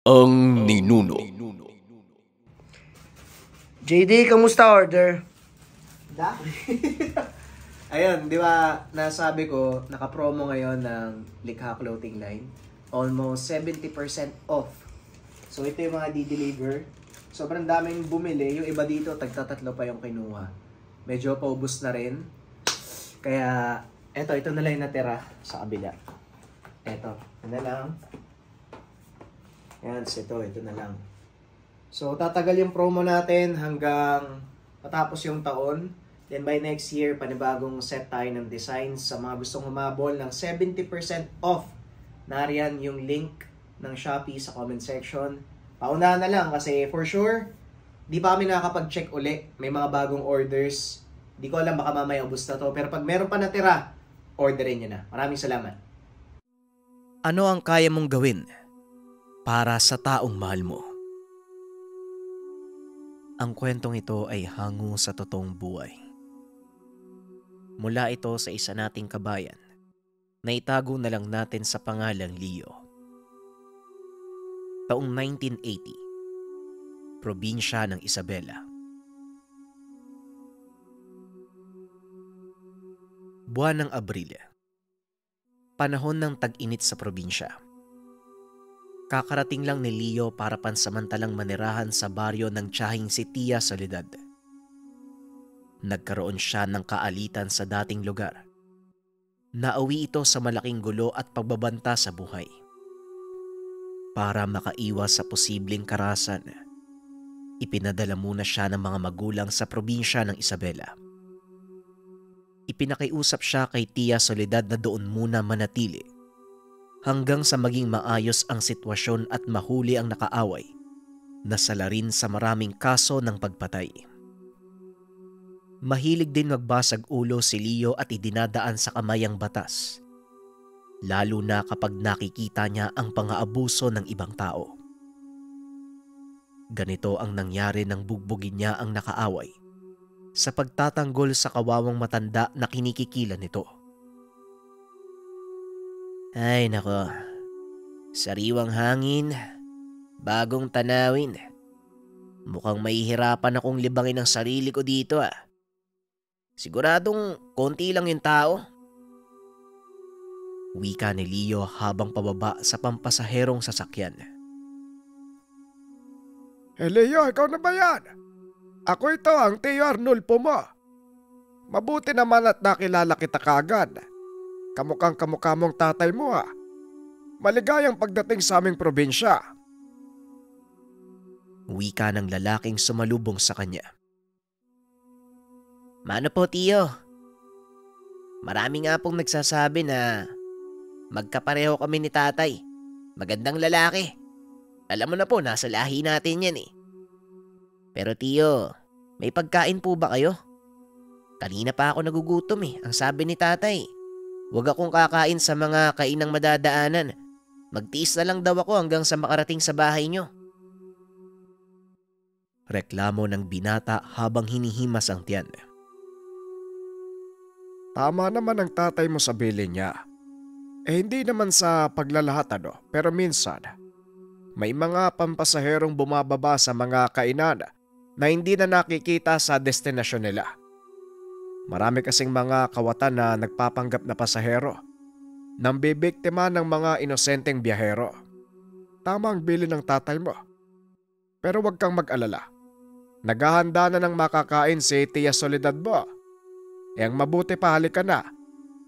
Ang ninuno. JD, kamusta order? Da? Ayun, di ba, nasabi ko, naka-promo ngayon ng Likha Clothing Line. Almost 70% off. So, ito yung mga di-deliver. Sobrang daming bumili. Yung iba dito, tagtatatlo pa yung kinuha. Medyo paubos na rin. Kaya, ito na lang yung natira sa kabila. Ito na lang. Yan, ito na lang. So, tatagal yung promo natin hanggang matapos yung taon. Then by next year, panibagong set tayo ng designs. Sa mga gustong humabol ng 70% off, nariyan yung link ng Shopee sa comment section. Paunahan na lang kasi for sure, di pa kami nakakapag-check uli. May mga bagong orders. Di ko alam, baka mamaya ubos na to. Pero pag meron pa natira, orderin nyo na. Maraming salamat. Ano ang kaya mong gawin para sa taong mahal mo? Ang kwentong ito ay hango sa totoong buhay. Mula ito sa isa nating kabayan na itago na lang natin sa pangalang Leo. Taong 1980, probinsya ng Isabela. Buwan ng Abril, panahon ng tag-init sa probinsya. Kakarating lang ni Leo para pansamantalang manirahan sa baryo ng tiyahing si Tia Soledad. Nagkaroon siya ng kaalitan sa dating lugar. Nauwi ito sa malaking gulo at pagbabanta sa buhay. Para makaiwas sa posibleng karahasan, ipinadala muna siya ng mga magulang sa probinsya ng Isabela. Ipinakiusap siya kay Tia Soledad na doon muna manatili hanggang sa maging maayos ang sitwasyon at mahuli ang nakaaway na salarin sa maraming kaso ng pagpatay. Mahilig din magbasag ulo si Leo at idinadaan sa kamay ang batas, lalo na kapag nakikita niya ang pang-aabuso ng ibang tao. Ganito ang nangyari nang bugbugin niya ang nakaaway sa pagtatanggol sa kawawang matanda na kinikikilan nito. Ay nako, sariwang hangin, bagong tanawin. Mukhang mahihirapan akong libangin ang sarili ko dito ah. Siguradong konti lang yung tao. Wika ni Leo habang pababa sa pampasaherong sasakyan. Leo, ikaw na ba yan? Ako ito, ang Tio Arnulfo mo. Mabuti naman at nakilala kita kaagad. Kamukhang kamukha mong tatay mo ha. Maligayang pagdating sa aming probinsya. Wika ng lalaking sumalubong sa kanya. Mano po, Tio? Marami nga pong nagsasabi na magkapareho kami ni tatay. Magandang lalaki. Alam mo na po, nasa lahi natin yan eh. Pero Tio, may pagkain po ba kayo? Kanina pa ako nagugutom eh. Ang sabi ni tatay, huwag akong kakain sa mga kainang madadaanan. Magtiis na lang daw ako hanggang sa makarating sa bahay nyo. Reklamo ng binata habang hinihimas ang tiyan. Tama naman ang tatay mo sa bilin niya. Hindi naman sa paglalahat pero minsan, may mga pampasaherong bumababa sa mga kainan na hindi na nakikita sa destinasyon nila. Marami kasing mga kawatan na nagpapanggap na pasahero nang bibiktima ng mga inosenteng biyahero. Tama ang bilin ng tatay mo. Pero huwag kang mag-alala. Naghahanda na ng makakain si Tia Soledad mo. Ang mabuti pa, halika na.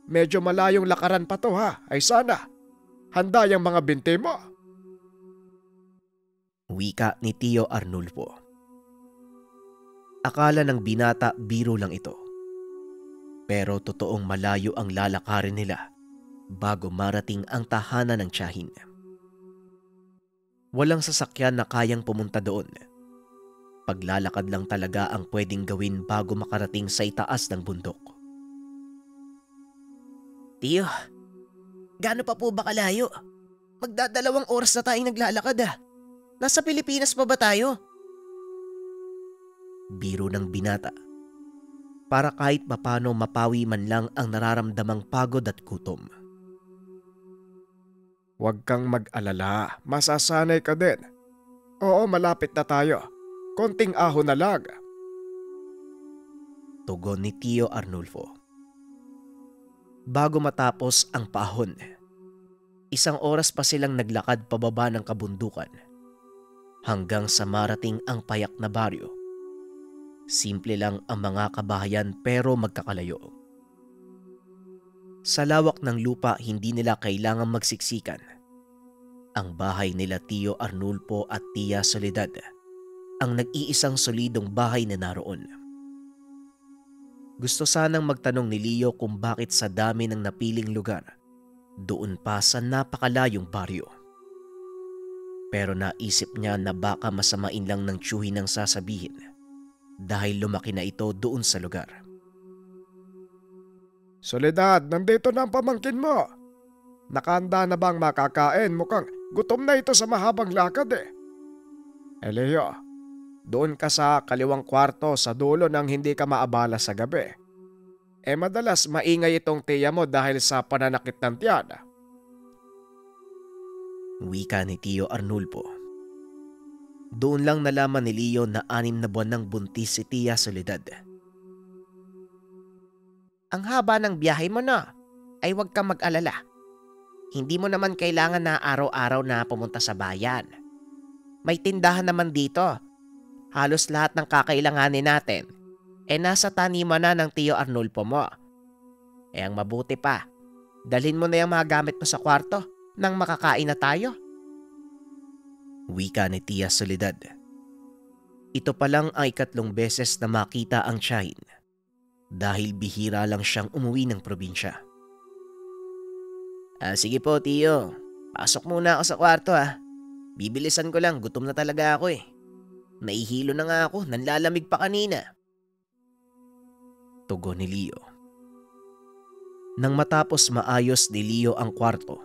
Medyo malayong lakaran pa to ha. Ay sana, handa yung mga binti mo. Wika ni Tio Arnulfo. Akala ng binata biro lang ito. Pero totoong malayo ang lalakarin nila bago marating ang tahanan ng tiyahin. Walang sasakyan na kayang pumunta doon. Paglalakad lang talaga ang pwedeng gawin bago makarating sa itaas ng bundok. Tio, gaano pa po ba kalayo? Magdadalawang oras na tayong naglalakad ah. Nasa Pilipinas pa ba tayo? Biro ng binata. Para kahit papano mapawi man lang ang nararamdamang pagod at gutom. Huwag kang mag-alala, masasanay ka din. Oo, malapit na tayo. Konting ahon na lang. Tugon ni Tio Arnulfo. Bago matapos ang paahon, 1 oras pa silang naglakad pababa ng kabundukan hanggang sa marating ang payak na baryo. Simple lang ang mga kabahayan pero magkakalayo. Sa lawak ng lupa, hindi nila kailangang magsiksikan. Ang bahay nila Tio Arnulfo at Tia Soledad ang nag-iisang solidong bahay na naroon. Gusto sanang magtanong ni Leo kung bakit sa dami ng napiling lugar, doon pa sa napakalayong baryo. Pero naisip niya na baka masamain lang ng tiyuhin ang sasabihin dahil lumaki na ito doon sa lugar. Soledad, nandito na ang pamangkin mo. Nakahanda na bang makakain? Mukhang gutom na ito sa mahabang lakad eh. Leo, doon ka sa kaliwang kwarto sa dulo nang hindi ka maabala sa gabi. Madalas maingay itong tiya mo dahil sa pananakit ng tiyan. Wika ni Tio Arnulfo. Doon lang nalaman ni Leo na 6 na buwan ng buntis si Tia Soledad. Ang haba ng biyahe mo na, ay huwag kang mag-alala. Hindi mo naman kailangan na araw-araw na pumunta sa bayan. May tindahan naman dito. Halos lahat ng kakailanganin natin nasa taniman na ng Tio Arnulfo mo. Ang mabuti pa, dalhin mo na yung mga gamit mo sa kwarto nang makakain na tayo. Wika ni Tia Soledad. Ito pa lang ang 3 beses na makita ang tiyahin dahil bihira lang siyang umuwi ng probinsya. Sige po, Tio. Pasok muna ako sa kwarto Bibilisan ko lang, gutom na talaga ako eh. Naihilo na nga ako, nanlalamig pa kanina. Tugon ni Leo. Nang matapos maayos ni Leo ang kwarto,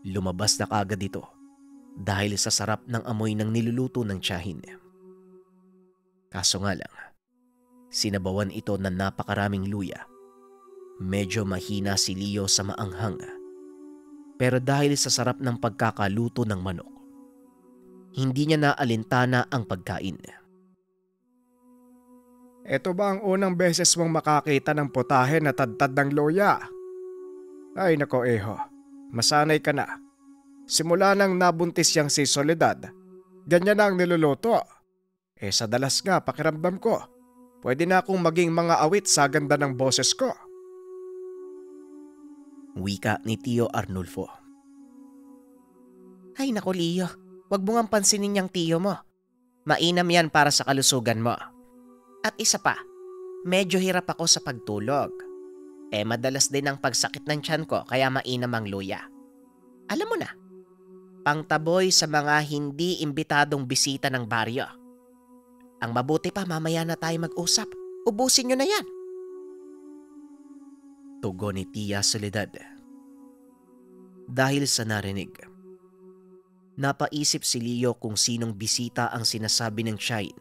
lumabas na kagad ito dahil sa sarap ng amoy ng niluluto ng tiyahin. Kaso nga lang, sinabawan ito ng napakaraming luya. Medyo mahina si Leo sa maanghang. Pero dahil sa sarap ng pagkakaluto ng manok, hindi niya naalintana ang pagkain. Ito ba ang unang beses mong makakita ng putahe na tadtad ng luya? Ay nako Eho, masanay ka na. Simula nang nabuntis yang si Soledad, ganyan na ang niluluto. Sa dalas nga pakiramdam ko, pwede na akong maging mga awit sa ganda ng boses ko. Wika ni Tio Arnulfo. Ay nako Leo, wag mo nga pansinin yung tiyo mo. Mainam yan para sa kalusugan mo. At isa pa, medyo hirap ako sa pagtulog. Madalas din ang pagsakit ng tiyan ko kaya mainam ang luya. Alam mo na, pangtaboy sa mga hindi imbitadong bisita ng baryo. Ang mabuti pa mamaya na tayo mag-usap. Ubusin nyo na yan. Tugon ni Tia Soledad. Dahil sa narinig, napaisip si Leo kung sinong bisita ang sinasabi ng tiyahin.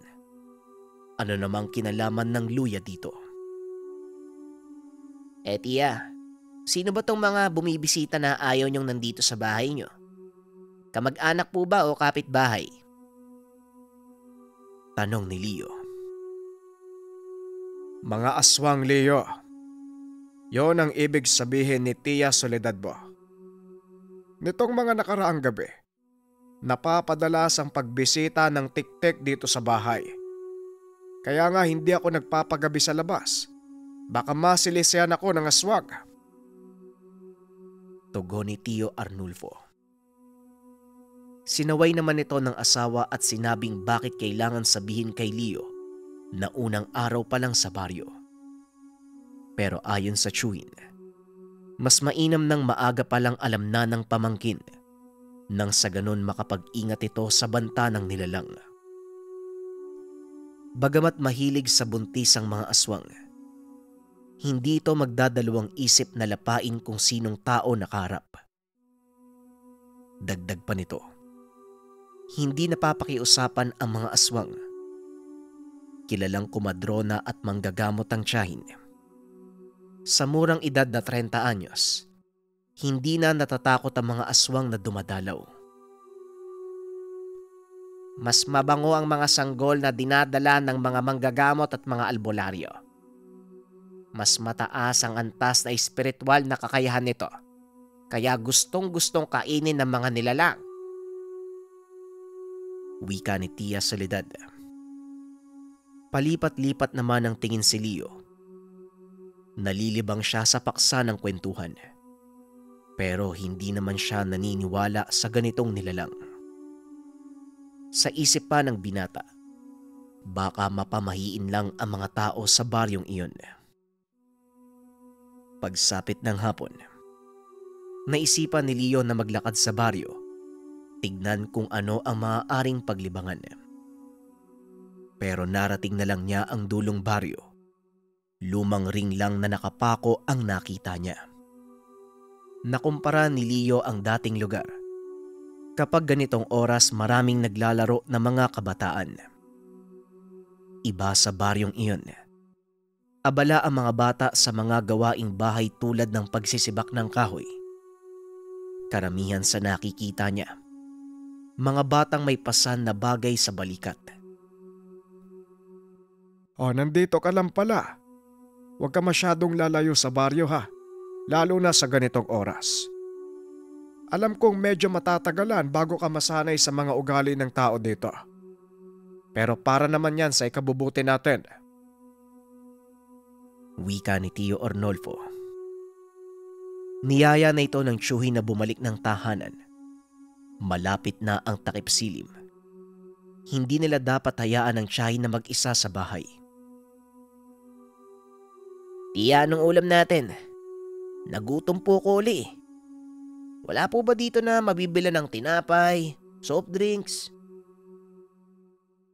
Ano namang kinalaman ng luya dito? Tia, sino ba tong mga bumibisita na ayaw nyong nandito sa bahay nyo? Kamag-anak po ba o kapitbahay? Tanong ni Leo. Mga aswang Leo. Yon ang ibig sabihin ni Tia Soledad mo. Nitong mga nakaraang gabi, napapadalas ang pagbisita ng tik-tik dito sa bahay. Kaya nga hindi ako nagpapagabi sa labas. Baka masilisihan ako ng aswang. Tugon ni Tio Arnulfo. Sinaway naman ito ng asawa at sinabing bakit kailangan sabihin kay Leo na unang araw pa lang sa baryo. Pero ayon sa tiyuhin, mas mainam nang maaga pa lang alam na ng pamangkin nang sa ganon makapag-ingat ito sa banta ng nilalang. Bagamat mahilig sa buntis ang mga aswang, hindi ito magdadalawang isip na lapain kung sinong tao nakaharap. Dagdag pa nito, hindi napapakiusapan ang mga aswang. Kilalang kumadrona at manggagamot ang tiyahin. Sa murang edad na 30 anyos, hindi na natatakot ang mga aswang na dumadalaw. Mas mabango ang mga sanggol na dinadala ng mga manggagamot at mga albularyo. Mas mataas ang antas na espiritual na kakayahan nito, kaya gustong-gustong kainin ng mga nilalang. Wika ni Tia Soledad. Palipat-lipat naman ang tingin si Leo. Nalilibang siya sa paksa ng kwentuhan. Pero hindi naman siya naniniwala sa ganitong nilalang. Sa isip pa ng binata, baka mapamahiin lang ang mga tao sa baryong iyon. Pagsapit ng hapon, naisipan ni Leo na maglakad sa baryo, tignan kung ano ang maaaring paglibangan. Pero narating na lang niya ang dulong baryo. Lumang ring lang na nakapako ang nakita niya. Nakumpara ni Leo ang dating lugar. Kapag ganitong oras maraming naglalaro na mga kabataan. Iba sa baryong iyon. Abala ang mga bata sa mga gawaing bahay tulad ng pagsisibak ng kahoy. Karamihan sa nakikita niya, mga batang may pasan na bagay sa balikat. Oh, nandito ka lang pala. Huwag ka masyadong lalayo sa baryo ha, lalo na sa ganitong oras. Alam kong medyo matatagalan bago ka masanay sa mga ugali ng tao dito. Pero para naman yan sa ikabubuti natin. Wika ni Tio Arnolfo. Niyaya na ito ng tiyuhin na bumalik ng tahanan. Malapit na ang takip silim. Hindi nila dapat hayaan ang tiyahin na mag-isa sa bahay. Tiya, anong ulam natin? Nagutom po ko uli. Wala po ba dito na mabibila ng tinapay, soft drinks?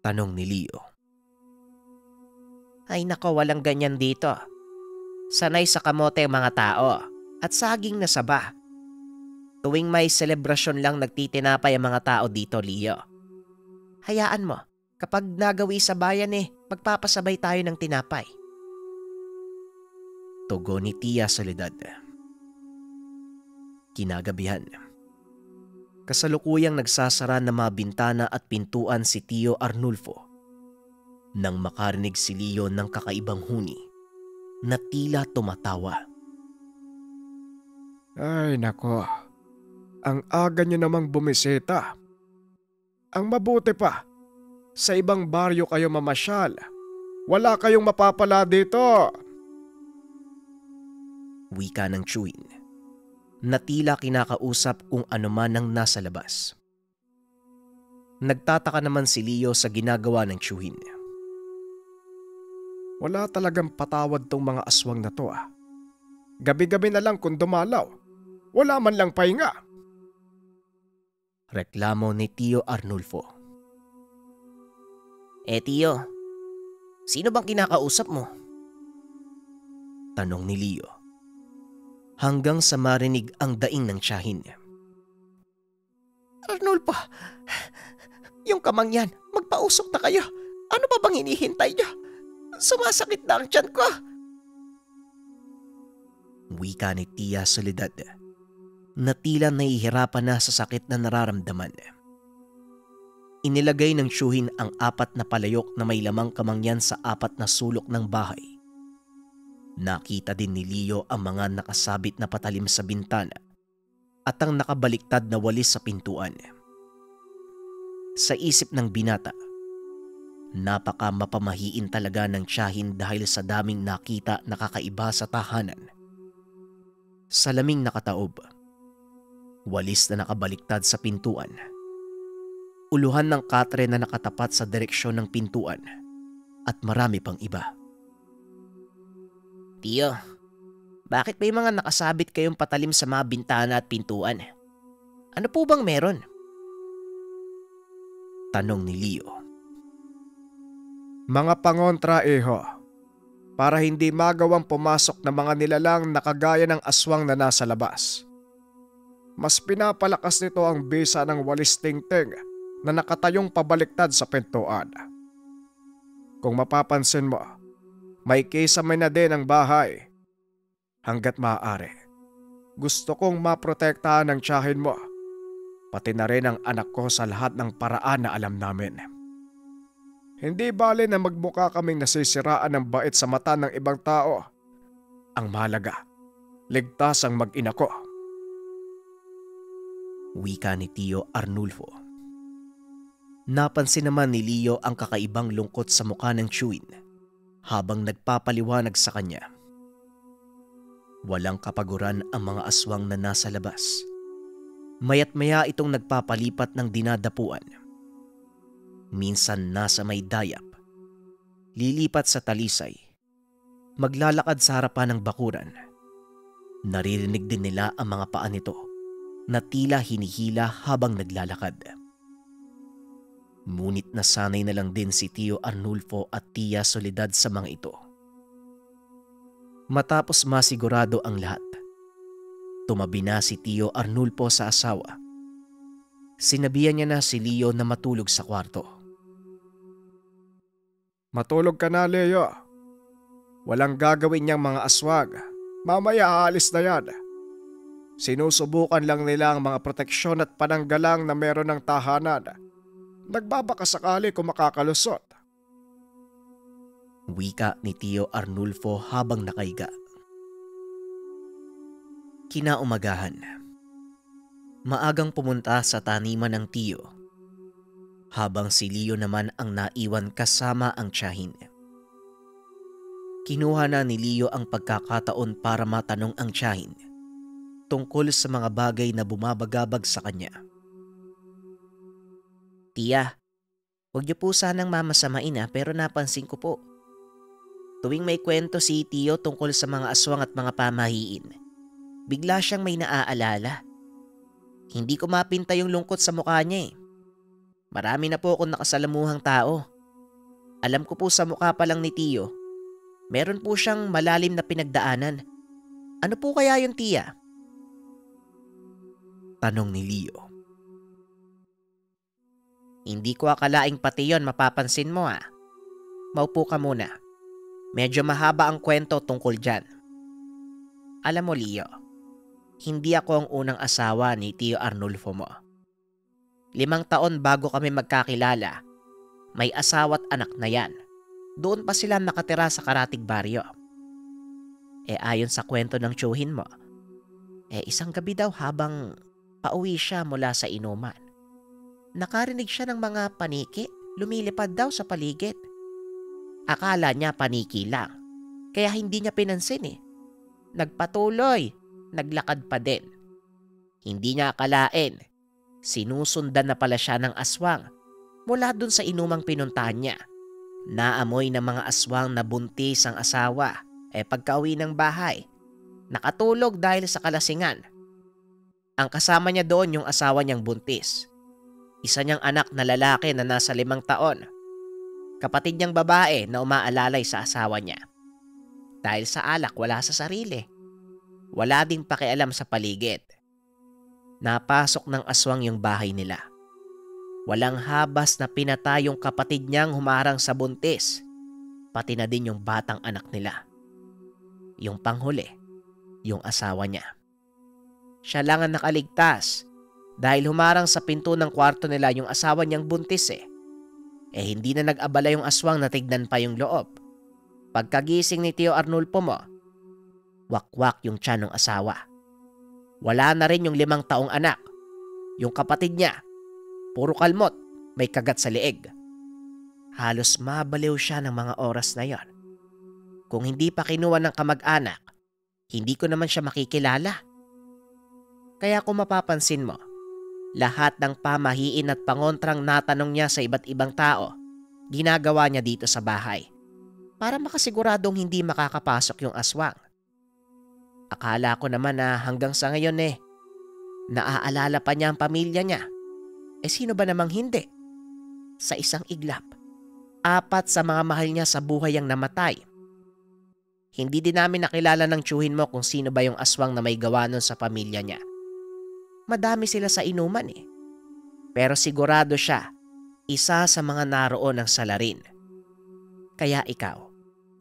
Tanong ni Leo. Ay nako, walang ganyan dito. Sanay sa kamote ang mga tao at saging na saba. Tuwing may selebrasyon lang nagtitinapay ang mga tao dito, Leo. Hayaan mo, kapag nagawi sa bayan magpapasabay tayo ng tinapay. Tugon ni Tia Soledad. Kinagabihan. Kasalukuyang nagsasara ng mga bintana at pintuan si Tio Arnulfo nang makarinig si Leo ng kakaibang huni na tila tumatawa. Ay nako, ang aga niyo namang bumisita. Ang mabuti pa, sa ibang baryo kayo mamasyal. Wala kayong mapapala dito. Wika ng tiyuhin na tila kinakausap kung ano man ang nasa labas. Nagtataka naman si Leo sa ginagawa ng tiyuhin. Wala talagang patawad tong mga aswang na to ah. Gabi-gabi na lang kung dumalaw. Wala man lang pahinga. Reklamo ni Tio Arnulfo. Tio, sino bang kinakausap mo? Tanong ni Leo. Hanggang sa marinig ang daing ng tiyahin. Arnulfo, yung kamangyan, magpausok na kayo. Ano pa bang hinihintay niyo? Sumasakit na ang tiyan ko. Wika ni Tia Soledad na tila nahihirapan na sa sakit na nararamdaman. Inilagay ng tiyuhin ang 4 na palayok na may lamang kamangyan sa 4 na sulok ng bahay. Nakita din ni Leo ang mga nakasabit na patalim sa bintana at ang nakabaliktad na walis sa pintuan. Sa isip ng binata, napaka mapamahiin talaga ng tiyahin dahil sa daming nakita na kakaiba sa tahanan. Salaming nakataob, walis na nakabaliktad sa pintuan, uluhan ng katre na nakatapat sa direksyon ng pintuan at marami pang iba. Tio, bakit may mga nakasabit kayong patalim sa mga bintana at pintuan? Ano po bang meron? Tanong ni Leo. Mga pangontra para hindi magawang pumasok na mga nilalang na kagaya ng aswang na nasa labas. Mas pinapalakas nito ang bisa ng walis tingting na nakatayong pabaliktad sa pintuan. Kung mapapansin mo, may kisame na din ang bahay. Hanggat maaari, Gusto kong maprotektahan ang tiyahin mo, pati na rin ang anak ko sa lahat ng paraan na alam namin. Hindi bale na magmukha kaming nasisiraan ng bait sa mata ng ibang tao. Ang mahalaga, ligtas ang mag-ina ko. Wika ni Tio Arnulfo. Napansin naman ni Leo ang kakaibang lungkot sa mukha ng Chewin habang nagpapaliwanag sa kanya. Walang kapaguran ang mga aswang na nasa labas. Maya't maya itong nagpapalipat ng dinadapuan. Minsan nasa may dayap, lilipat sa talisay, maglalakad sa harapan ng bakuran. Naririnig din nila ang mga paa nito na tila hinihila habang naglalakad. Ngunit nasanay na lang din si Tio Arnulfo at Tia Soledad sa mga ito. Matapos masigurado ang lahat, tumabi na si Tio Arnulfo sa asawa. Sinabihan niya na si Leo na matulog sa kwarto. Matulog ka na, Leo. Walang gagawin niyang mga aswag. Mamaya aalis na yan. Sinusubukan lang nila ang mga proteksyon at pananggalang na meron ng tahanan. Nagbabaka sakali kung makakalusot. Wika ni Tio Arnulfo habang nakaiga. Kinaumagahan. Maagang pumunta sa taniman ng Tio, habang si Leo naman ang naiwan kasama ang tiyahin. Kinuha na ni Leo ang pagkakataon para matanong ang tiyahin tungkol sa mga bagay na bumabagabag sa kanya. Tia, huwag niyo po sanang mamasamain pero napansin ko po. Tuwing may kwento si Tio tungkol sa mga aswang at mga pamahiin, bigla siyang may naaalala. Hindi ko mapinta yung lungkot sa mukha niya. Marami na po akong nakasalamuhang tao. Alam ko po sa mukha pa lang ni Tio, meron po siyang malalim na pinagdaanan. Ano po kaya yun, Tia? Tanong ni Leo. Hindi ko akalaing pati yon mapapansin mo . Maupo ka muna. Medyo mahaba ang kwento tungkol dyan. Alam mo, Leo, hindi ako ang unang asawa ni Tio Arnulfo mo. 5 taon bago kami magkakilala, may asawa't anak na yan. Doon pa sila nakatira sa Karatig Baryo. Ayon sa kwento ng tiyuhin mo, isang gabi daw habang pauwi siya mula sa inuman, nakarinig siya ng mga paniki, lumilipad daw sa paligid. Akala niya paniki lang, kaya hindi niya pinansin . Nagpatuloy, naglakad pa din. Hindi niya akalain, sinusundan na pala siya ng aswang mula dun sa inumang pinuntahan niya. Naamoy ng mga aswang na buntis ang asawa. Pagka-uwi ng bahay, nakatulog dahil sa kalasingan. Ang kasama niya doon yung asawa niyang buntis. Isa niyang anak na lalaki na nasa 5 taon. Kapatid niyang babae na umaalalay sa asawa niya. Dahil sa alak, wala sa sarili. Wala ding pakialam sa paligid. Napasok ng aswang yung bahay nila. Walang habas na pinatay yung kapatid niyang humarang sa buntis. Pati na din yung batang anak nila. Yung panghuli, yung asawa niya. Siya lang ang nakaligtas dahil humarang sa pinto ng kwarto nila yung asawa niyang buntis . Hindi na nag-abala yung aswang na tignan pa yung loob. Pagkagising ni Tio Arnulfo mo, wakwak yung tiyan ng asawa. Wala na rin yung 5 taong anak. Yung kapatid niya, puro kalmot, may kagat sa leeg. Halos mabaliw siya ng mga oras na yon. Kung hindi pa kinuha ng kamag-anak, hindi ko naman siya makikilala. Kaya kung mapapansin mo, lahat ng pamahiin at pangontrang natanong niya sa iba't ibang tao, ginagawa niya dito sa bahay para makasiguradong hindi makakapasok yung aswang. Akala ko naman na hanggang sa ngayon naaalala pa niya ang pamilya niya. Sino ba namang hindi? Sa isang iglap, 4 sa mga mahal niya sa buhay ang namatay. Hindi din namin nakilala ng tiyuhin mo kung sino ba yung aswang na may gawa nun sa pamilya niya. Madami sila sa inuman Pero sigurado siya, isa sa mga naroon ng salarin. Kaya ikaw,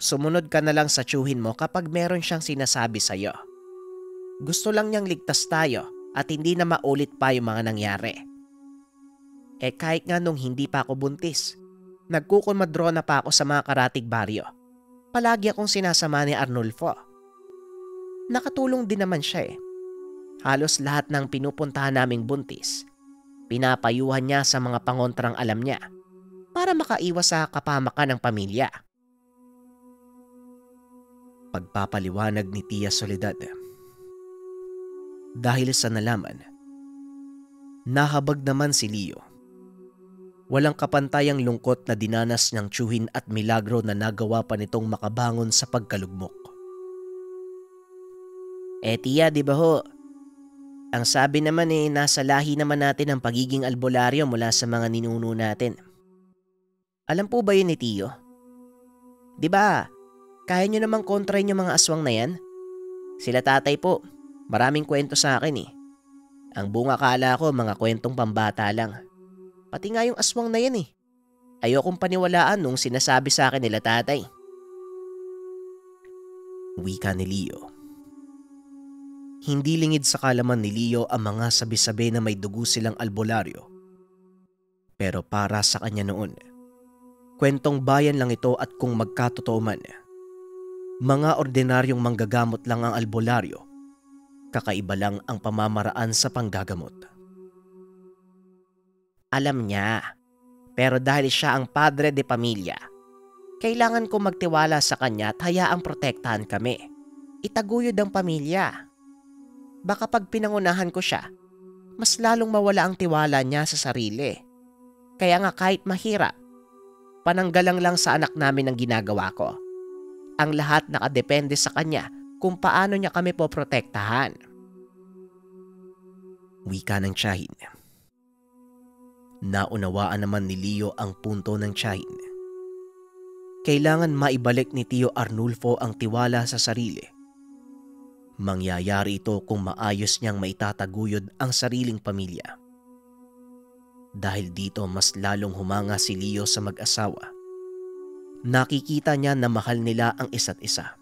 sumunod ka na lang sa tiyuhin mo kapag meron siyang sinasabi sa'yo. Gusto lang niyang ligtas tayo at hindi na maulit pa yung mga nangyari. Kahit nga nung hindi pa ako buntis, nagkukumadrona pa ako sa mga karatig baryo. Palagi akong sinasama ni Arnulfo. Nakatulong din naman siya Halos lahat ng pinupuntahan naming buntis, pinapayuhan niya sa mga pangontrang alam niya para makaiwas sa kapamakan ng pamilya. Pagpapaliwanag ni Tia Soledad. Dahil sa nalaman, nahabag naman si Leo. Walang kapantayang lungkot na dinanas niyang tiyuhin at milagro na nagawa pa nitong makabangon sa pagkalugmok. Tia, di ba ho? Ang sabi naman nasa lahi naman natin ang pagiging albularyo mula sa mga ninuno natin. Alam po ba yun ni Tio? Di ba, kaya nyo namang kontrahin yung mga aswang na yan? Sila tatay po, maraming kwento sa akin Ang bunga kala ko mga kwentong pambata lang. Pati nga yung aswang na yan Ayokong paniwalaan nung sinasabi sa akin nila tatay. Wika ni Leo. Hindi lingid sa kalaman ni Leo ang mga sabi-sabi na may dugo silang albularyo. Pero para sa kanya noon, kwentong bayan lang ito at kung magkatotoo man, mga ordinaryong manggagamot lang ang albularyo, kakaiba lang ang pamamaraan sa panggagamot. Alam niya, pero dahil siya ang padre de pamilya, kailangan ko magtiwala sa kanya at hayaang protektahan kami. Itaguyod ang pamilya. Baka pag pinangunahan ko siya, mas lalong mawala ang tiwala niya sa sarili. Kaya nga kahit mahirap, pananggalang lang sa anak namin ang ginagawa ko. Ang lahat nakadepende sa kanya kung paano niya kami poprotektahan. Wika ng tiyahin. Naunawaan naman ni Leo ang punto ng tiyahin. Kailangan maibalik ni Tio Arnulfo ang tiwala sa sarili. Mangyayari ito kung maayos niyang maitataguyod ang sariling pamilya. Dahil dito mas lalong humanga si Leo sa mag-asawa. Nakikita niya na mahal nila ang isa't isa.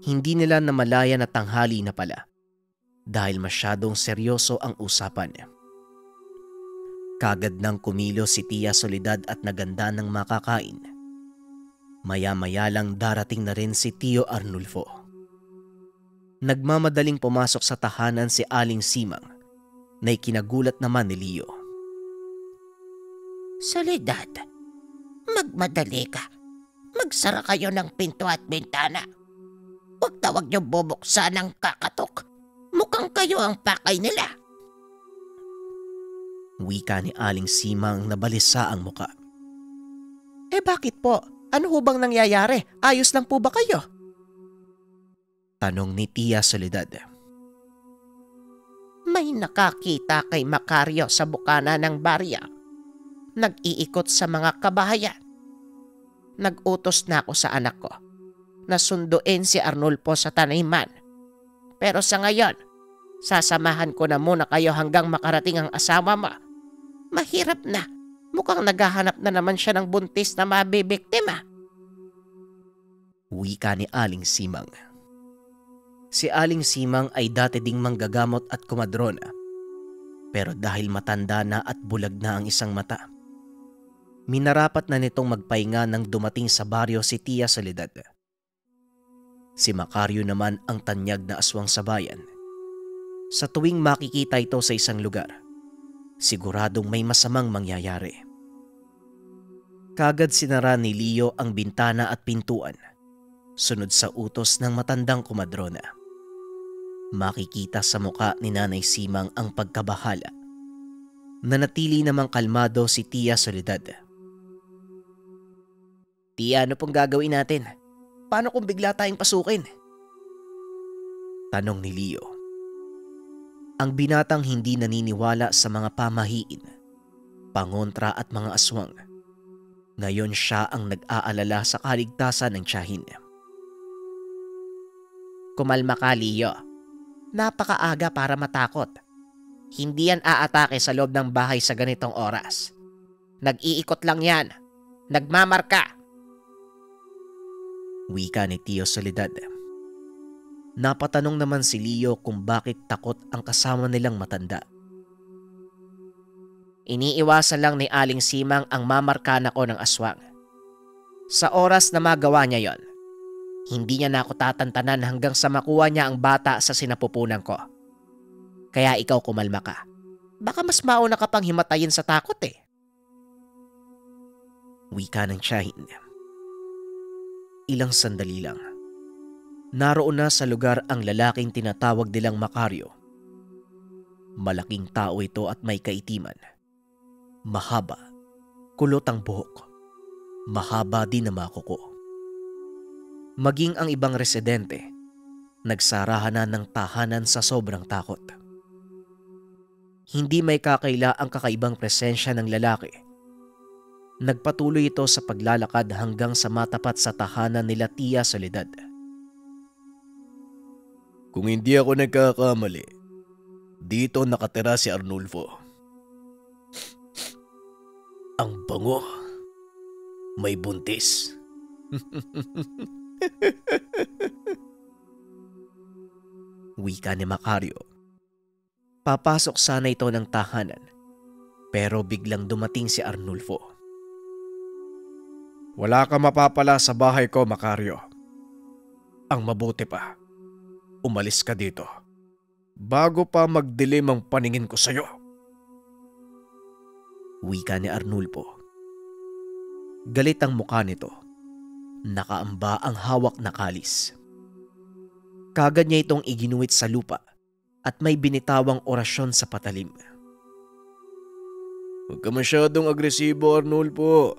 Hindi nila namalaya na tanghali na pala dahil masyadong seryoso ang usapan. Kagad nang kumilos si Tia Soledad at naganda ng makakain. Maya-maya lang darating na rin si Tio Arnulfo. Nagmamadaling pumasok sa tahanan si Aling Simang na ikinagulat naman ni Leo. Soledad, magmadali ka. Magsara kayo ng pinto at bintana. Huwag na huwag niyo bubuksan ang kakatok. Mukhang kayo ang pakay nila. Wika ni Aling Simang na balisa ang muka. Bakit po? Ano ho bang nangyayari? Ayos lang po ba kayo? Tanong ni Tia Soledad. May nakakita kay Macario sa bukana ng barya. Nag-iikot sa mga kabahayan. Nag-utos na ako sa anak ko na sunduin si Arnulfo sa taniman. Pero sa ngayon, sasamahan ko na muna kayo hanggang makarating ang asawa mo. Mahirap na. Mukhang naghahanap na naman siya ng buntis na mabibiktima. Wika ni Aling Simang. Si Aling Simang ay dati ding manggagamot at kumadrona. Pero dahil matanda na at bulag na ang isang mata, minarapat na nitong magpahinga nang dumating sa baryo si Tia Soledad. Si Macario naman ang tanyag na aswang sa bayan. Sa tuwing makikita ito sa isang lugar, siguradong may masamang mangyayari. Kagad sinara ni Leo ang bintana at pintuan, sunod sa utos ng matandang kumadrona. Makikita sa muka ni Nanay Simang ang pagkabahala. Nanatili namang kalmado si Tia Soledad. Tia, ano pong gagawin natin? Paano kung bigla tayong pasukin? Tanong ni Leo. Ang binatang hindi naniniwala sa mga pamahiin, pangontra at mga aswang. Ngayon siya ang nag-aalala sa kaligtasan ng tiyahin. Kumalma ka, Leo. Napakaaga para matakot. Hindi yan aatake sa loob ng bahay sa ganitong oras. Nag-iikot lang yan. Nagmamarka. Wika ni Tio Soledad. Napatanong naman si Leo kung bakit takot ang kasama nilang matanda. Iniiwasan lang ni Aling Simang ang mamarkahan ako ng aswang. Sa oras na magawa niya yon, hindi niya na ako tatantanan hanggang sa makuha niya ang bata sa sinapupunan ko. Kaya ikaw kumalma ka. Baka mas mauna ka pang himatayin sa takot eh. Wika ng tiyahin. Ilang sandali lang. Naroon na sa lugar ang lalaking tinatawag nilang Macario. Malaking tao ito at may kaitiman. Mahaba, kulot ang buhok. Mahaba din na makuko. Maging ang ibang residente, nagsarahan na ng tahanan sa sobrang takot. Hindi may kakaila ang kakaibang presensya ng lalaki. Nagpatuloy ito sa paglalakad hanggang sa matapat sa tahanan nila Tia Soledad. Kung hindi ako nagkakamali, dito nakatira si Arnulfo. Ang bango. May buntis. Wika ni Macario. Papasok sana ito ng tahanan, pero biglang dumating si Arnulfo. Wala ka mapapala sa bahay ko, Macario. Ang mabuti pa, umalis ka dito bago pa magdilim ang paningin ko sa'yo. Wika ni Arnulfo. Galit ang mukha nito. Nakaamba ang hawak na kalis. Kagad niya itong iginuwit sa lupa at may binitawang orasyon sa patalim. Huwag ka masyadong agresibo, Arnulfo.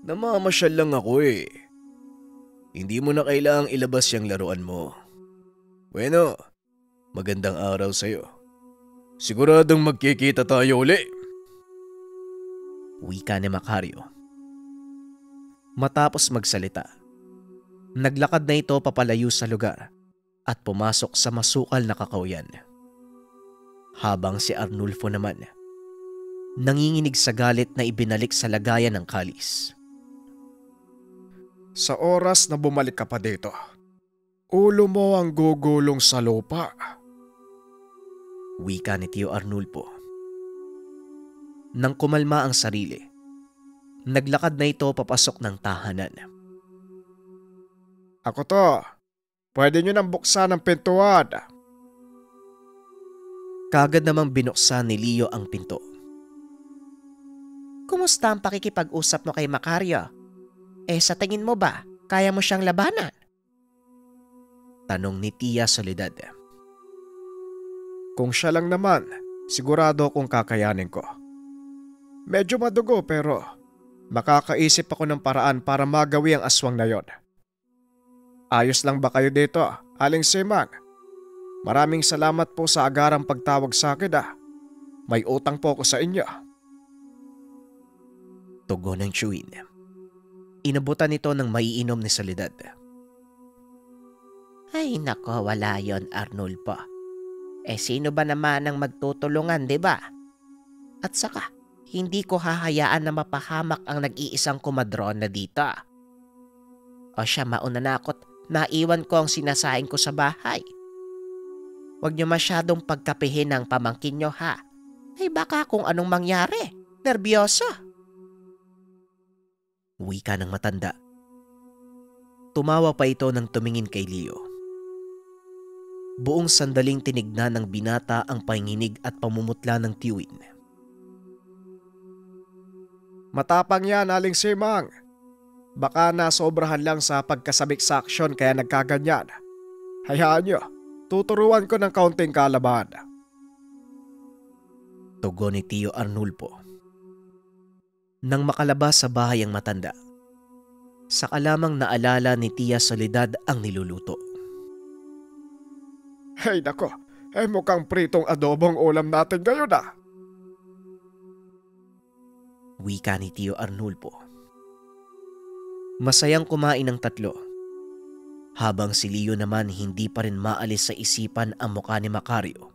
Namamasyal lang ako eh. Hindi mo na kailangang ilabas yung laruan mo. Bueno, magandang araw sa'yo. Siguradong magkikita tayo uli. Wika ni Macario. Matapos magsalita, naglakad na ito papalayo sa lugar at pumasok sa masukal na kakauyan. Habang si Arnulfo naman, nanginginig sa galit na ibinalik sa lagayan ng kalis. Sa oras na bumalik ka pa dito, ulo mo ang gugulong sa lupa. Wika ni Tio Arnulfo. Nang kumalma ang sarili, naglakad na ito papasok ng tahanan. Ako to. Pwede nyo nang buksan ang pintuan. Kagad namang binuksan ni Leo ang pinto. Kumusta ang pakikipag-usap mo kay Macario? Sa tingin mo ba, kaya mo siyang labanan? Tanong ni Tia Soledad. Kung siya lang naman, sigurado akong kakayanin ko. Medyo madugo pero makakaisip ako ng paraan para magawi ang aswang na yon. Ayos lang ba kayo dito, Aling Simang? Maraming salamat po sa agarang pagtawag sa akin . May utang po ako sa inyo. Tugon ng Chewin. Inabutan nito ng maiinom ni Soledad. Ay nako, wala yon, Arnulfo. Sino ba naman ang magtutulungan, di ba? At saka, hindi ko hahayaan na mapahamak ang nag-iisang kumadron na dito. O siya, mauna na ako't naiwan ko ang sinasaing ko sa bahay. Huwag niyo masyadong pagkapihin ang pamangkin niyo, ha? Ay baka kung anong mangyari. Nerbiyoso. Wika ng matanda. Tumawa pa ito nang tumingin kay Leo. Buong sandaling tinignan ng binata ang panginginig at pamumutla ng tiwin. Matapang yan, Aling Simang. Baka nasobrahan lang sa pagkasabik sa aksyon kaya nagkaganyan. Hayaan nyo, tuturuan ko ng kaunting kalaban. Tugon ni Tio Arnulfo. Nang makalabas sa bahay ang matanda, saka lamang naalala ni Tia Soledad ang niluluto. Hey nako, mukhang pritong adobong ulam natin ngayon . Wika ni Tio Arnulfo. Masayang kumain ng tatlo, habang si Leo naman hindi pa rin maalis sa isipan ang mukha ni Macario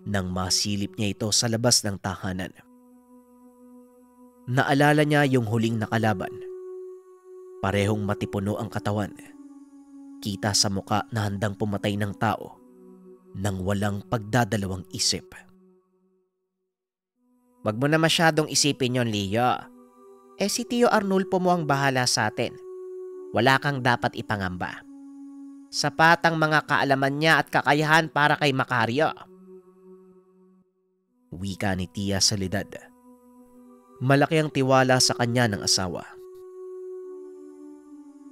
nang masilip niya ito sa labas ng tahanan. Naalala niya yung huling nakalaban. Parehong matipuno ang katawan. Kita sa muka na handang pumatay ng tao nang walang pagdadalawang isip. Wag mo na masyadong isipin yon, Leo. Si Tio Arnulfo mo ang bahala sa atin. Wala kang dapat ipangamba. Sapat ang mga kaalaman niya at kakayahan para kay Macario. Wika ni Tia Soledad. Malaki ang tiwala sa kanya ng asawa.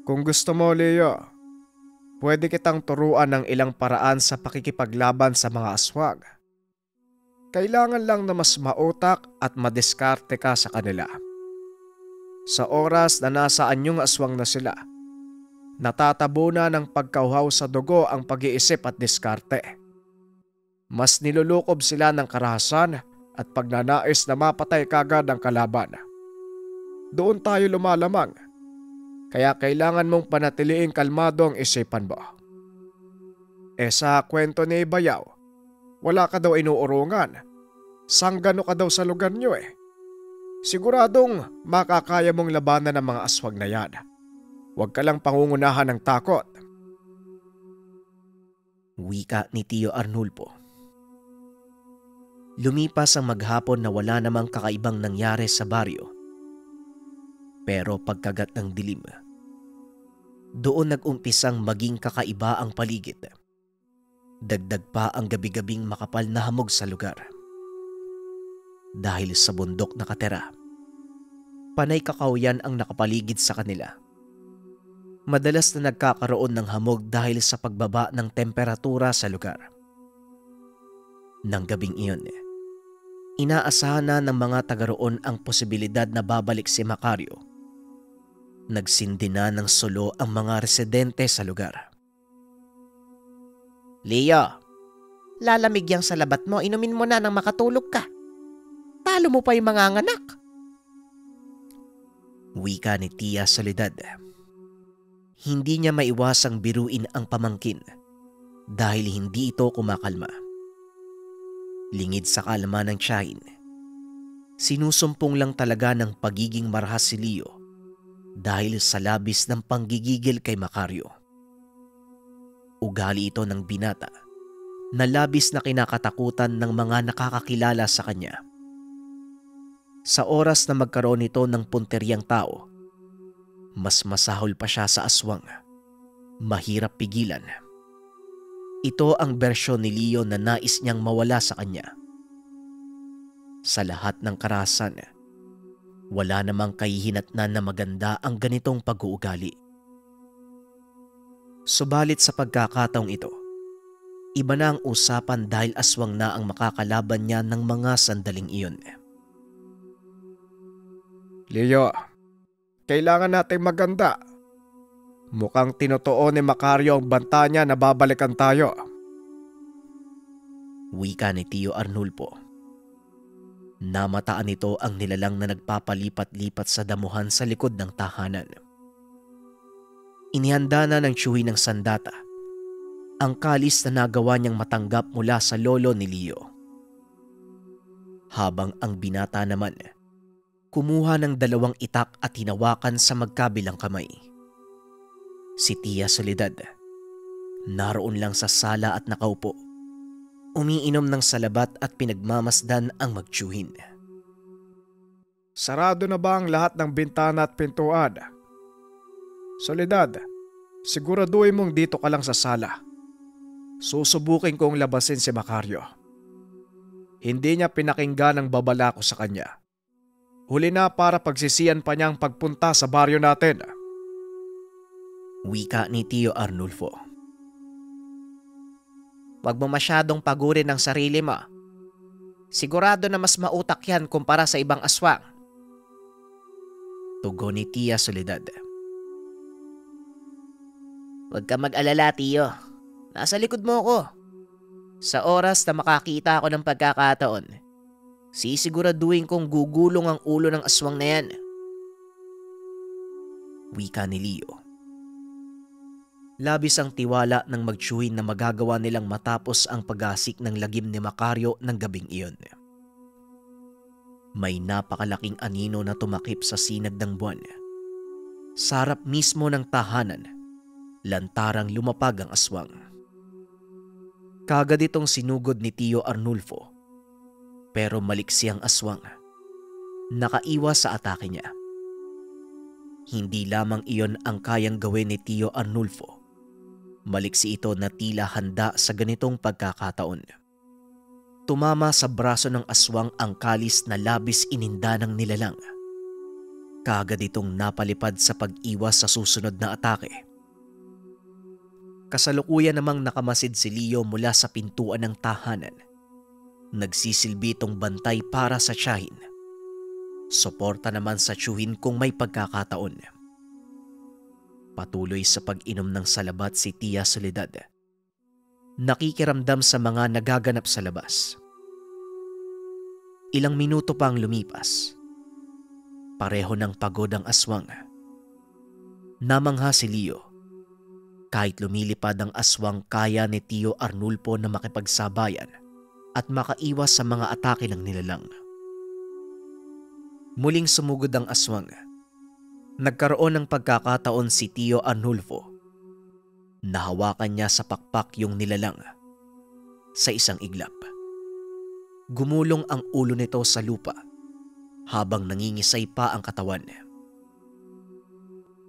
Kung gusto mo, Leo, pwede kitang turuan ng ilang paraan sa pakikipaglaban sa mga aswang. Kailangan lang na mas mautak at madiskarte ka sa kanila. Sa oras na nasaan yung aswang na sila, natatabo na ng pagkauhaw sa dugo ang pag-iisip at diskarte. Mas nilulukob sila ng karahasan at pagnanais na mapatay kagad ang kalaban. Doon tayo lumalamang, kaya kailangan mong panatiliing kalmado ang isipan mo. Sa kwento ni Bayaw, wala ka daw inuurungan. Sanggano ka daw sa lugar nyo Siguradong makakaya mong labanan ng mga aswang na yan. Huwag ka lang pangungunahan ng takot. Wika ni Tio Arnulfo. Lumipas ang maghapon na wala namang kakaibang nangyari sa baryo. Pero pagkagat ng dilim, doon nag-umpisang maging kakaiba ang paligid. Dagdag pa ang gabi-gabing makapal na hamog sa lugar. Dahil sa bundok nakatira, panay kakauyan ang nakapaligid sa kanila. Madalas na nagkakaroon ng hamog dahil sa pagbaba ng temperatura sa lugar. Nang gabing iyon, inaasahan na ng mga taga roon ang posibilidad na babalik si Macario. Nagsindi na ng sulo ang mga residente sa lugar. Leo, lalamig yang sa labat mo, inumin mo na nang makatulog ka. Talo mo pa yung mga anak. Wika ni Tia Soledad. Hindi niya maiwasang biruin ang pamangkin dahil hindi ito kumakalma. Lingid sa kalma ng tiyahin, sinusumpong lang talaga ng pagiging marahas si Leo dahil sa labis ng panggigigil kay Macario. Ugali ito ng binata na labis na kinakatakutan ng mga nakakakilala sa kanya. Sa oras na magkaroon ito ng punteryang tao, mas masahol pa siya sa aswang. Mahirap pigilan. Ito ang bersyon ni Leo na nais niyang mawala sa kanya. Sa lahat ng karahasan, wala namang kahihinatnan na maganda ang ganitong pag-uugali. Subalit sa pagkakataong ito, iba na ang usapan dahil aswang na ang makakalaban niya ng mga sandaling iyon. Leo, kailangan nating maganda. Mukhang tinotoo ni Macario ang banta niya na babalikan tayo. Wika ni Tio Arnulfo. Namataan nito ang nilalang na nagpapalipat-lipat sa damuhan sa likod ng tahanan. Inihanda na ng tiyuhi ng sandata ang kalis na nagawa niyang matanggap mula sa lolo ni Leo. Habang ang binata naman kumuha ng 2 itak at hinawakan sa magkabilang kamay. Si Tia Soledad, naroon lang sa sala at nakaupo, umiinom ng salabat at pinagmamasdan ang magtiyuhin. Sarado na ba ang lahat ng bintana at pintuan? Soledad, siguraduhin mong dito ka lang sa sala. Susubukin kong labasin si Macario. Hindi niya pinakinggan ang babala ko sa kanya. Huli na para pagsisiyan pa niyang pagpunta sa baryo natin. Wika ni Tio Arnulfo. Huwag mo masyadong pagurin ang sarili mo. Sigurado na mas mautak yan kumpara sa ibang aswang. Tugon ni Tia Soledad. Huwag ka mag-alala, Tio. Nasa likod mo ko. Sa oras na makakita ako ng pagkakataon, sisiguraduhin kong gugulong ang ulo ng aswang na yan. Wika ni Leo. Labis ang tiwala ng magtiyuhin na magagawa nilang matapos ang pag-asik ng lagim ni Macario ng gabing iyon. May napakalaking anino na tumakip sa sinag ng buwan. Sa harap mismo ng tahanan Lantarang lumapag ang aswang. Kaagad itong sinugod ni Tio Arnulfo, pero maliksi ang aswang. Nakaiwas sa atake niya. Hindi lamang iyon ang kayang gawin ni Tio Arnulfo. Maliksi ito na tila handa sa ganitong pagkakataon. Tumama sa braso ng aswang ang kalis na labis ininda ng nilalang. Kaagad itong napalipad sa pag-iwas sa susunod na atake. Kasalukuyan namang nakamasid si Leo mula sa pintuan ng tahanan. Nagsisilbi itong bantay para sa tiyahin. Suporta naman sa tiyuhin kung may pagkakataon. Patuloy sa pag-inom ng salabat si Tia Soledad. Nakikiramdam sa mga nagaganap sa labas. Ilang minuto pang lumipas. Pareho ng pagod ang aswang. Namangha si Leo. Kahit lumilipad ang aswang, kaya ni Tio Arnulfo na makipagsabayan at makaiwas sa mga atake ng nilalang. Muling sumugod ang aswang. Nagkaroon ng pagkakataon si Tio Arnulfo. Nahawakan niya sa pakpak yung nilalang. Sa isang iglap, gumulong ang ulo nito sa lupa habang nangingisay pa ang katawan.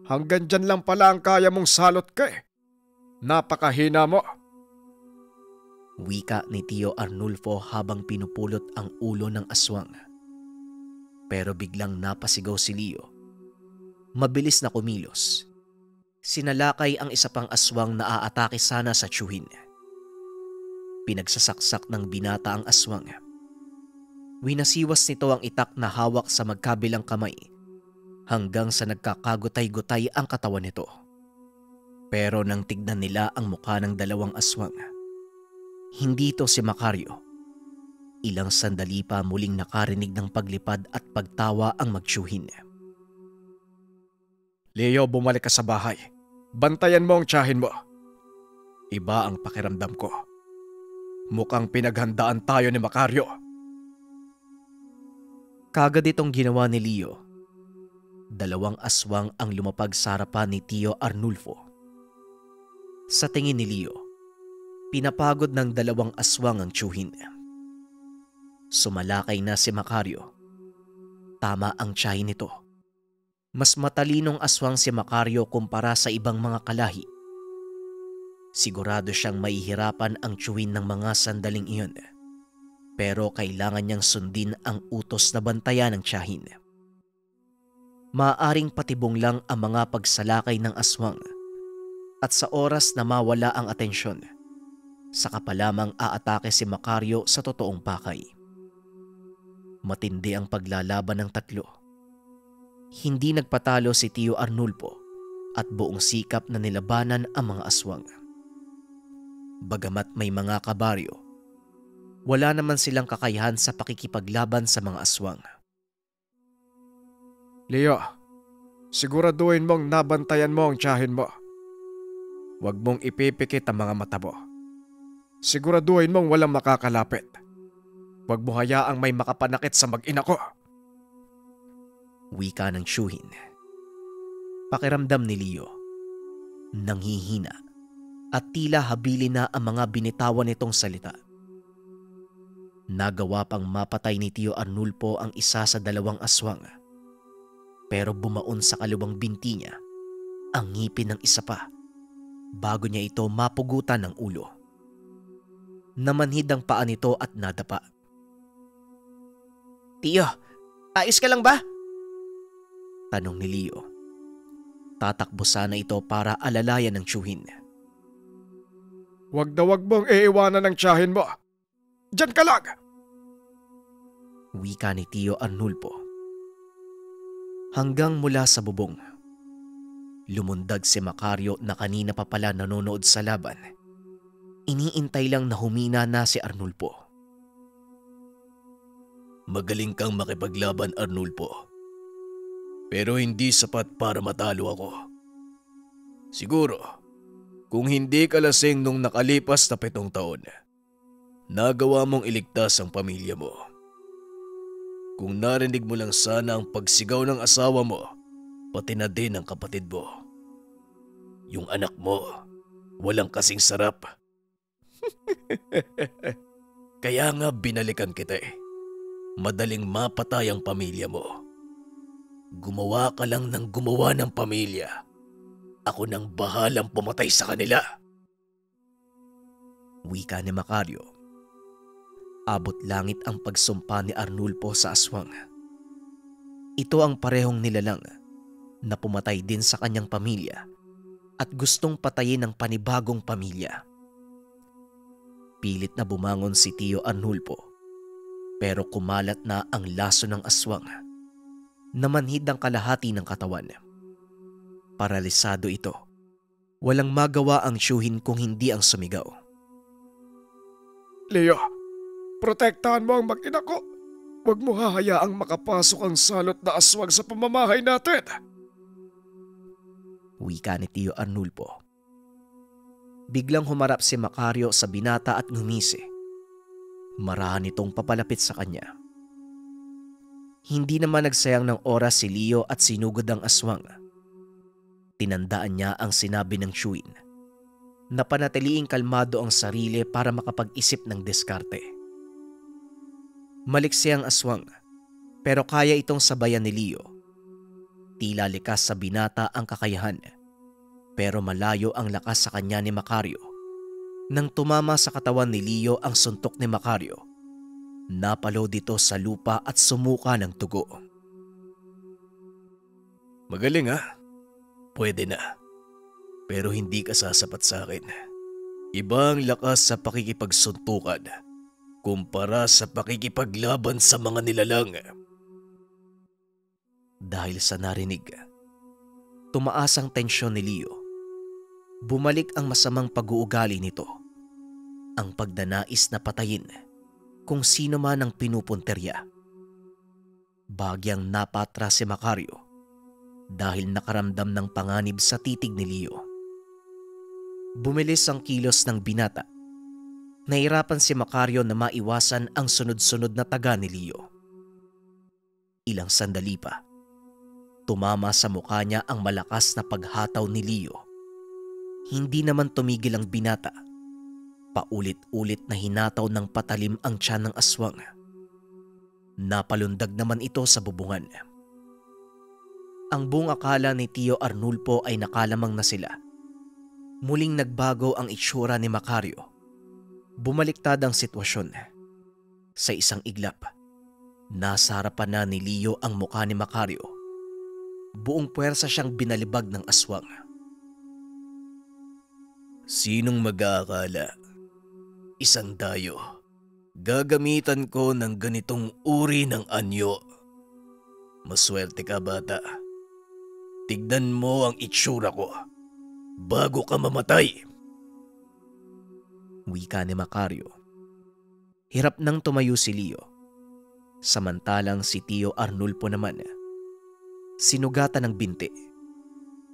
Hanggang dyan lang pala ang kaya mong salot ka eh. Napakahina mo. Wika ni Tio Arnulfo habang pinupulot ang ulo ng aswang. Pero biglang napasigaw si Leo. Mabilis na kumilos. Sinalakay ang isa pang aswang na aatake sana sa tiyuhin. Pinagsasaksak ng binata ang aswang. Winasiwas nito ang itak na hawak sa magkabilang kamay hanggang sa nagkakagutay-gutay ang katawan nito. Pero nang tignan nila ang mukha ng dalawang aswang, hindi ito si Macario. Ilang sandali pa muling nakarinig ng paglipad at pagtawa ang magtiyuhin. Leo, bumalik ka sa bahay. Bantayan mo ang tiyahin mo. Iba ang pakiramdam ko. Mukhang pinaghandaan tayo ni Macario. Kagad itong ginawa ni Leo. Dalawang aswang ang lumapag sa harapan ni Tio Arnulfo. Sa tingin ni Leo, pinapagod ng dalawang aswang ang tiyuhin. Sumalakay na si Macario. Tama ang tiyahin nito. Mas matalinong aswang si Macario kumpara sa ibang mga kalahi. Sigurado siyang mahihirapan ang tiyuhin ng mga sandaling iyon. Pero kailangan niyang sundin ang utos na bantayan ng tiyahin. Maaaring patibong lang ang mga pagsalakay ng aswang. At sa oras na mawala ang atensyon, saka pa lamang aatake si Macario sa totoong pakay. Matindi ang paglalaban ng tatlo. Hindi nagpatalo si Tio Arnulfo at buong sikap na nilabanan ang mga aswang. Bagamat may mga kabaryo, wala naman silang kakayahan sa pakikipaglaban sa mga aswang. Leo, siguraduhin mong nabantayan mo ang tiyahin mo. Huwag mong ipipikit ang mga mata mo. Siguraduhin mong walang makakalapit. Huwag mo hayaang may makapanakit sa mag-ina ko. Wika ng tiyuhin. Pakiramdam ni Leo, nanghihina at tila habili na ang mga binitawan nitong salita. Nagawa pang mapatay ni Tio Arnulfo ang isa sa dalawang aswang. Pero bumaon sa kaliwang binti niya ang ngipin ng isa pa bago niya ito mapugutan ng ulo. Namanhid ang paa nito at nadapa. Tio, ayos ka lang ba? Tanong ni Leo. Tatakbo sana ito para alalayan ng tiyuhin. Huwag na huwag mong iiwanan ng tiyahin mo. Diyan ka lang! Wika ni Tio Arnulfo. Hanggang mula sa bubong, lumundag si Macario na kanina pa pala nanonood sa laban. Iniintay lang na humina na si Arnulfo. Magaling kang makipaglaban, Arnulfo. Pero hindi sapat para matalo ako. Siguro, kung hindi ka lasing nung nakalipas na 7 taon, nagawa mong iligtas ang pamilya mo. Kung narinig mo lang sana ang pagsigaw ng asawa mo, pati na din ang kapatid mo. Yung anak mo, walang kasing sarap. Kaya nga binalikan kita eh. Madaling mapatay ang pamilya mo. Gumawa ka lang ng gumawa ng pamilya. Ako nang bahalang pumatay sa kanila. Wika ni Macario. Abot langit ang pagsumpa ni Arnulfo sa aswang. Ito ang parehong nilalang na pumatay din sa kanyang pamilya at gustong patayin ng panibagong pamilya. Pilit na bumangon si Tio Arnulfo pero kumalat na ang laso ng aswang. Namanhid ang kalahati ng katawan. Paralisado ito. Walang magawa ang tiyuhin kung hindi ang sumigaw. Leo, protektahan mo ang mag-ina ko. Huwag mo hahayaang makapasok ang salot na aswang sa pamamahay natin. Wika ni Tio Arnulfo. Biglang humarap si Macario sa binata at ngumisi. Marahan itong papalapit sa kanya. Hindi naman nagsayang ng oras si Leo at sinugod ang aswang. Tinandaan niya ang sinabi ng tiyuhin na panatiliing kalmado ang sarili para makapag-isip ng diskarte. Maliksi ang aswang pero kaya itong sabayan ni Leo. Tila likas sa binata ang kakayahan pero malayo ang lakas sa kanya ni Macario. Nang tumama sa katawan ni Leo ang suntok ni Macario, napalo dito sa lupa at sumuka ng dugo. Magaling ha? Pwede na. Pero hindi ka sasapat sa akin. Iba ang lakas sa pakikipagsuntukan kumpara sa pakikipaglaban sa mga nilalang. Dahil sa narinig, tumaas ang tensyon ni Leo. Bumalik ang masamang pag-uugali nito. Ang pagdanais na patayin kung sino man ang pinupunterya. Bagyang napatra si Macario dahil nakaramdam ng panganib sa titig ni Leo. Bumilis ang kilos ng binata. Nahirapan si Macario na maiwasan ang sunod-sunod na taga ni Leo. Ilang sandali pa, tumama sa mukha niya ang malakas na paghataw ni Leo. Hindi naman tumigil ang binata. Paulit-ulit na hinataw ng patalim ang tiyan ng aswang. Napalundag naman ito sa bubungan. Ang buong akala ni Tio Arnulfo ay nakalamang na sila. Muling nagbago ang itsura ni Macario. Bumaliktad ang sitwasyon. Sa isang iglap, nasa harapan na ni Leo ang mukha ni Macario. Buong puwersa siyang binalibag ng aswang. Sinong mag-aakala? Isang dayo. Gagamitan ko ng ganitong uri ng anyo. Maswerte ka, bata. Tignan mo ang itsura ko bago ka mamatay. Wika ni Macario. Hirap nang tumayo si Leo. Samantalang si Tio Arnulfo naman, sinugatan ng binti.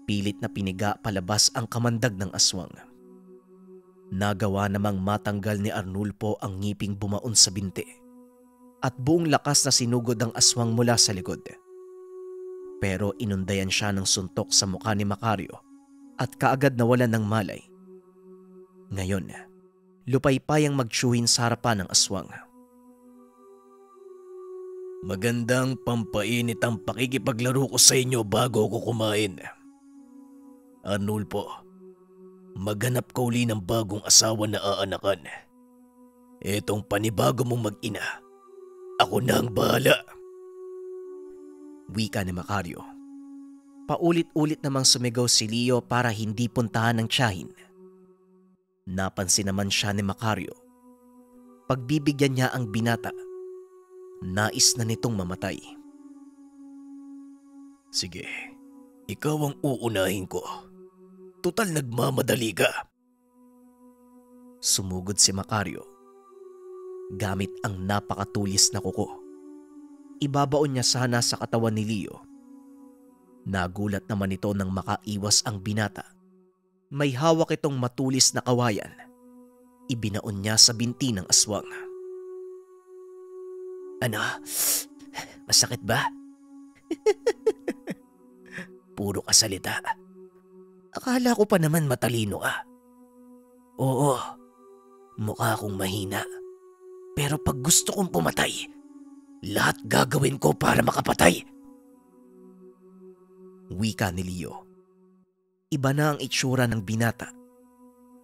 Pilit na piniga palabas ang kamandag ng aswang. Nagawa namang matanggal ni Arnulfo ang ngiping bumaon sa binti at buong lakas na sinugod ang aswang mula sa likod. Pero inundayan siya ng suntok sa mukha ni Macario at kaagad nawalan ng malay. Ngayon, lupaypay ang magtiyuhin sa harapan ng aswang. Magandang pampainit ang pakikipaglaro ko sa inyo bago ko kumain. Arnulfo, maghanap ka uli ng bagong asawa na aanakan. Etong panibago mong mag-ina, ako na ang bahala. Wika ni Macario. Paulit-ulit namang sumigaw si Leo para hindi puntahan ng tiyahin. Napansin naman siya ni Macario. Pagbibigyan niya ang binata, nais na nitong mamatay. Sige, ikaw ang uunahin ko. Tutal nagmamadali ka. Sumugod si Macario. Gamit ang napakatulis na kuko. Ibabaon niya sana sa katawan ni Leo. Nagulat naman ito nang makaiwas ang binata. May hawak itong matulis na kawayan. Ibinaon niya sa binti ng aswang. Ano? Masakit ba? Puro kasalita. Akala ko pa naman matalino ka. Oo, mukha akong mahina. Pero pag gusto kong pumatay, lahat gagawin ko para makapatay. Wika ni Leo. Iba na ang itsura ng binata.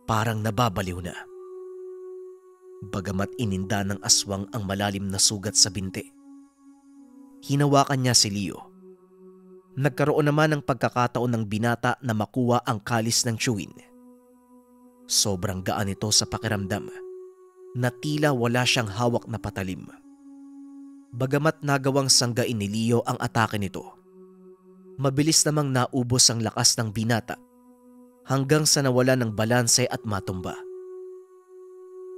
Parang nababaliw na. Bagamat ininda ng aswang ang malalim na sugat sa binti, hinawakan niya si Leo. Nagkaroon naman ng pagkakataon ng binata na makuha ang kalis ng chewin. Sobrang gaan ito sa pakiramdam na tila wala siyang hawak na patalim. Bagamat nagawang sanggain ni Leo ang atake nito, mabilis namang naubos ang lakas ng binata hanggang sa nawala ng balanse at matumba.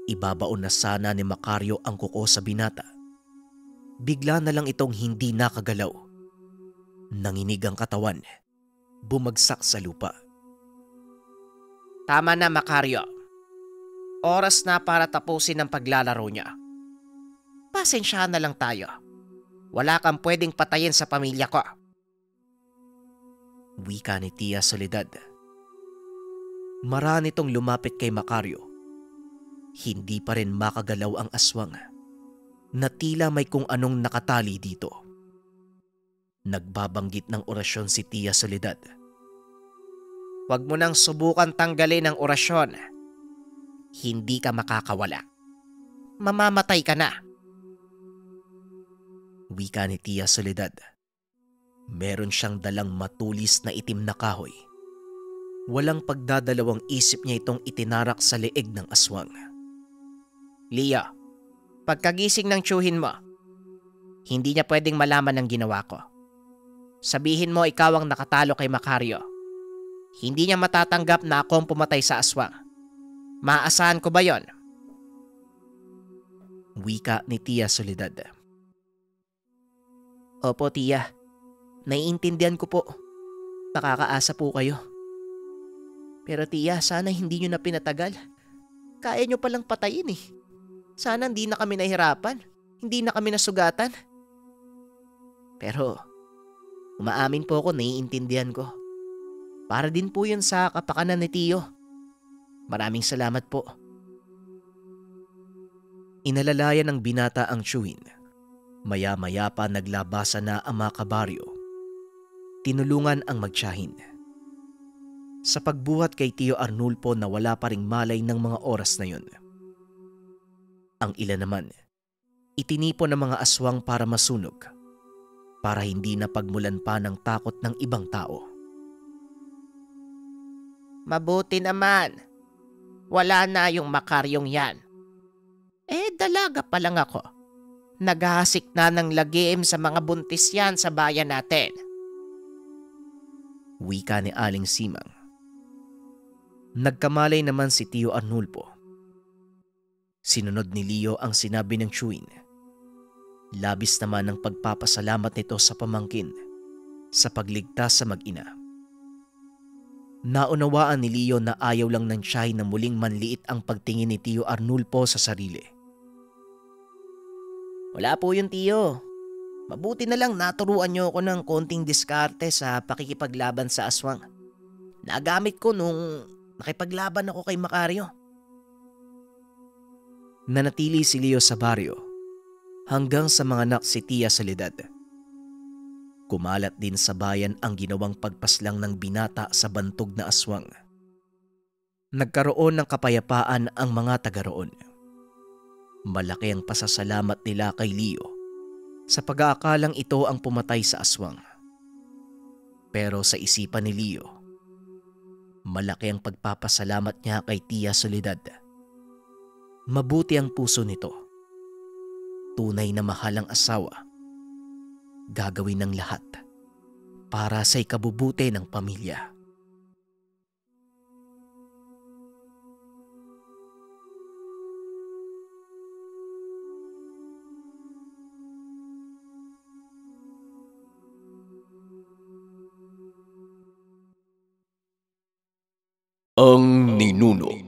Ibabaon na sana ni Macario ang kuko sa binata. Bigla na lang itong hindi nakagalaw. Nanginig ang katawan, bumagsak sa lupa. Tama na, Macario. Oras na para tapusin ang paglalaro niya. Pasensyahan na lang tayo. Wala kang pwedeng patayin sa pamilya ko. Wika ni Tia Soledad. Maraan itong lumapit kay Macario. Hindi pa rin makagalaw ang aswang na tila may kung anong nakatali dito. Nagbabanggit ng orasyon si Tia Soledad. Huwag mo nang subukan tanggalin ang orasyon. Hindi ka makakawala. Mamamatay ka na. Wika ni Tia Soledad. Meron siyang dalang matulis na itim na kahoy. Walang pagdadalawang isip niya itong itinarak sa leeg ng aswang. Leo, pagkagising ng tiyuhin mo, hindi niya pwedeng malaman ang ginawa ko. Sabihin mo ikaw ang nakatalo kay Macario. Hindi niya matatanggap na ako ang pumatay sa aswang. Maaasahan ko ba yon? Wika ni Tia Soledad. Opo, Tia. Naiintindihan ko po. Nakakaasa po kayo. Pero Tia, sana hindi niyo na pinatagal. Kaya niyo palang patayin eh. Sana hindi na kami nahirapan. Hindi na kami nasugatan. Pero umaamin po ako, naiintindihan ko. Para din po yun sa kapakanan ni Tio. Maraming salamat po. Inalalayan ng binata ang chewin. Maya-maya pa naglabasan na ang mga kabaryo. Tinulungan ang magtiyahin. Sa pagbuhat kay Tio Arnulfo na wala pa ring malay ng mga oras na yun. Ang ilan naman, itinipon ng mga aswang para masunog, para hindi na pagmulan pa ng takot ng ibang tao. Mabuti naman. Wala na yung Macaryong yan. Dalaga pa lang ako. Naghahasik na ng lagim sa mga buntis yan sa bayan natin. Wika ni Aling Simang. Nagkamalay naman si Tio Arnulfo. Sinunod ni Leo ang sinabi ng chewin. Labis naman ang pagpapasalamat nito sa pamangkin sa pagligtas sa mag-ina. Naunawaan ni Leo na ayaw lang ng tiyahin na muling manliit ang pagtingin ni Tio Arnulfo sa sarili. Wala po yun, Tio. Mabuti na lang naturuan niyo ako ng konting diskarte sa pakikipaglaban sa aswang. Nagamit ko nung nakipaglaban ako kay Macario. Nanatili si Leo sa baryo hanggang sa mga anak si Tia Soledad. Kumalat din sa bayan ang ginawang pagpaslang ng binata sa bantog na aswang. Nagkaroon ng kapayapaan ang mga taga roon. Malaki ang pasasalamat nila kay Leo sa pag-aakalang ito ang pumatay sa aswang. Pero sa isipan ni Leo, malaki ang pagpapasalamat niya kay Tia Soledad. Mabuti ang puso nito. Tunay na mahal ang asawa. Gagawin ng lahat para sa ikabubuti ng pamilya. Ang Ninuno.